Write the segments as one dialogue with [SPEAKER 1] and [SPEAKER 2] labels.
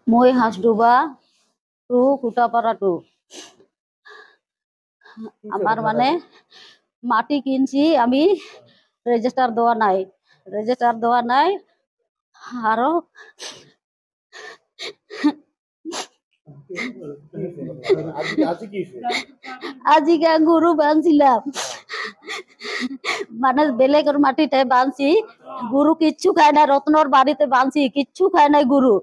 [SPEAKER 1] মই হাঁসডুবা two কুটাপাড়া two আমার মানে মাটি কিনছি আমি রেজিস্টার দেওয়া নাই আরো আজিকে গরু বানছিলাম মানে বেলেগের মাটিতে বানছি গরু কিচ্ছু খায় না রত্নর বাড়িতে বানছি কিচ্ছু খায় নাই গরু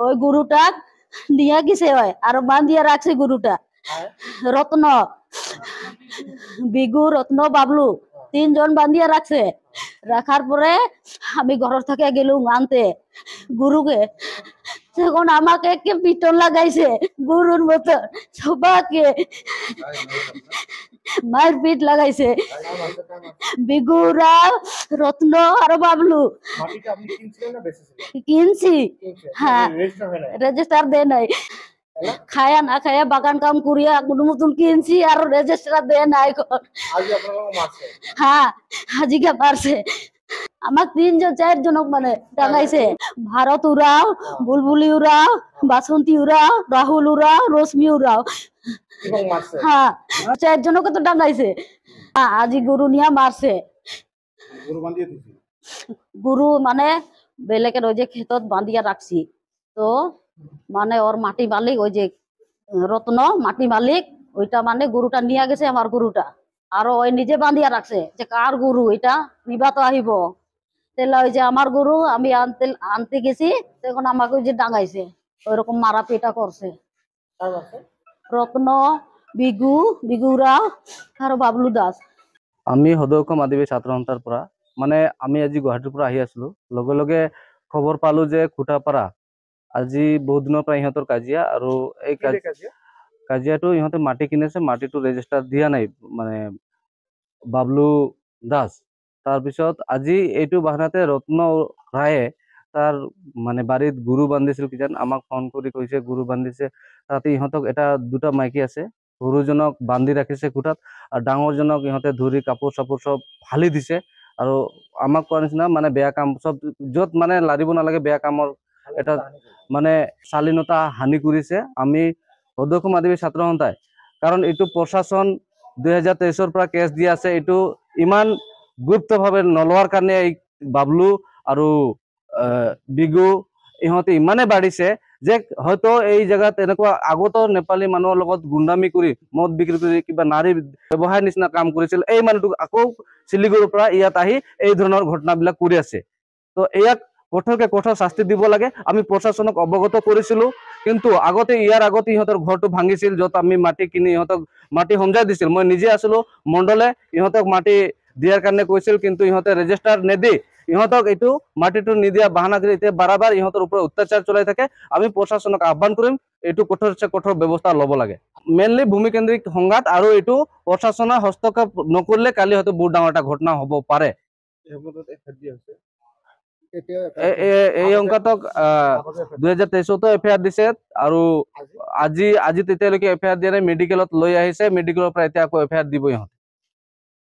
[SPEAKER 1] ওই গরুটা নিয়ে গেছে হয় আর বান্ধিয়ে রাখছে গরুটা রত্ন বিগু রত্ন বাবলু তিনজন বান্ধিয়ে রাখছে রাখার পরে আমি ঘর থেকে গেলুম আনতে গরুকে তখন আমাকে কে পিটন লাগাইছে গরুর মতো সবাইকে মায়ের পিঠ লাগাইছে বিগুরা রত্ন আর বাবলু কিনছি হ্যাঁ রেজিস্টার দে নাই খায়া না খায়া বাগান কাম করিয়া কোনো মতন কিনছি আর রেজিস্টার দে নাই হ্যাঁ হাজিকে পারছে আমার 3 জন 4 জনক মানে টাঙাইছে ভারত উরাও বুলবুলি উরাও বাসন্তী উরাও রাহুল উরাও রশ্মি উরাও হ্যাঁ 4 জনকে তো টাঙাইছে আজি গরু নিয়ে মারছে গরু মানে বেলেকের ওই যে ক্ষেতত বাঁধিয়া রাখছি তো মানে ওর মাটি মালিক ওই যে রত্ন মাটি মালিক ওইটা মানে গরুটা নিয়ে গেছে আমার গরুটা আর ওই নিজে বাঁধিয়া রাখছে যে কার গরু এটা নিবা তো আহিব তাহলে ওই যে আমার গরু আমি আনতে গেছি তখন আমাকে ওই যে ডাঙাইছে ওইরকম মারা পেটা করছে রত্ন বিগুরা আর বাবলু দাস
[SPEAKER 2] আমি সদৌকম আদিবাসী ছাত্ৰ সন্থাৰ পৰা মানে আমি আজি গুৱাহাটীৰ পৰা আহি আছিলো লগে লগে খবৰ পালো যে খুটাপাৰা আজি বহুত দিনৰ পৰা ইহঁতৰ কাজিয়া আৰু এই কাজিয়াটো ইহঁতে মাটি কিনেছে মাটিটো ৰেজিষ্টাৰ দিয়া নাই মানে বাবলু দাস তাৰপিছত আজি এইটো বাহানাতে ৰত্ন ৰায়ে তাৰ মানে বাৰীত গৰু বান্ধিছিল কিজান আমাক ফোন কৰি কৈছে গৰু বান্ধিছে তাতে ইহঁতক এটা দুটা মাইকী আছে সৰুজনক বান্ধি ৰাখিছে খুঁটাত আৰু ডাঙৰজনক ইহঁতে ধৰি কাপোৰ চাপোৰ চব ফালি দিছে আৰু আমাক কোৱা নিচিনা মানে বেয়া কাম চব য'ত মানে লাৰিব নালাগে বেয়া কামৰ এটা মানে শালীনতা হানি কৰিছে আমি সদৌকম আদিবাসী ছাত্ৰ সন্থাই কাৰণ এইটো প্ৰশাসন 2023 পৰা কেছ দিয়া আছে এইটো ইমান গুপ্তভাৱে নলোৱাৰ কাৰণে এই বাবলু আৰু বিগু ইহঁতে ইমানে বাঢ়িছে যে হয়তো এই জায়গাত এনেকুৱা আগতো নেপালী মানুহৰ লগত গুণ্ডামি কৰি মদ বিক্ৰী কৰি কিবা নাৰী ব্যৱসায় নিচিনা কাম কৰিছিল এই মানুহটোক আকৌ শিলিগুৰিৰ পৰা ইয়াত আহি এই ধৰণৰ ঘটনাবিলাক কৰি আছে তো ইয়াক কঠোৰকে কঠোৰ শাস্তি দিব লাগে আমি প্ৰশাসনক অৱগত কৰিছিলো কিন্তু আগতে ইয়াৰ আগতে ইহঁতৰ ঘৰটো ভাঙিছিল য'ত আমি মাটি কিনি ইহঁতক মাটি সমজাই দিছিল মই নিজে আছিলো মণ্ডলে ইহঁতক মাটি দিয়াৰ কাৰণে কৈছিল কিন্তু ইহঁতে ৰেজিষ্টাৰ নেদি ইহঁতক এইটো মাটিটো নিদিয়া বাহানা কৰি এতিয়া বাৰবাৰ ইহঁতৰ ওপৰত অত্যাচাৰ চলাই থাকে আমি প্ৰশাসনক আহ্বান কৰিম এইটো কঠোৰ ব্যৱস্থা ল'ব লাগে মেইনলি ভূমিকেন্দ্ৰিক সংঘাত আৰু এইটো প্ৰশাসনৰ হস্তক্ষেপ নকৰিলে কালি হয়তো বহুত ডাঙৰ এটা ঘটনা হ'ব পাৰে এই অংকতক 2023তো এফআইআৰ দিছে আৰু আজি তেতিয়ালৈকে এফআইআৰ দিয়া নাই মেডিকেলত লৈ আহিছে মেডিকেলৰ পৰা এতিয়া আকৌ এফআইআৰ দিব ইহঁতে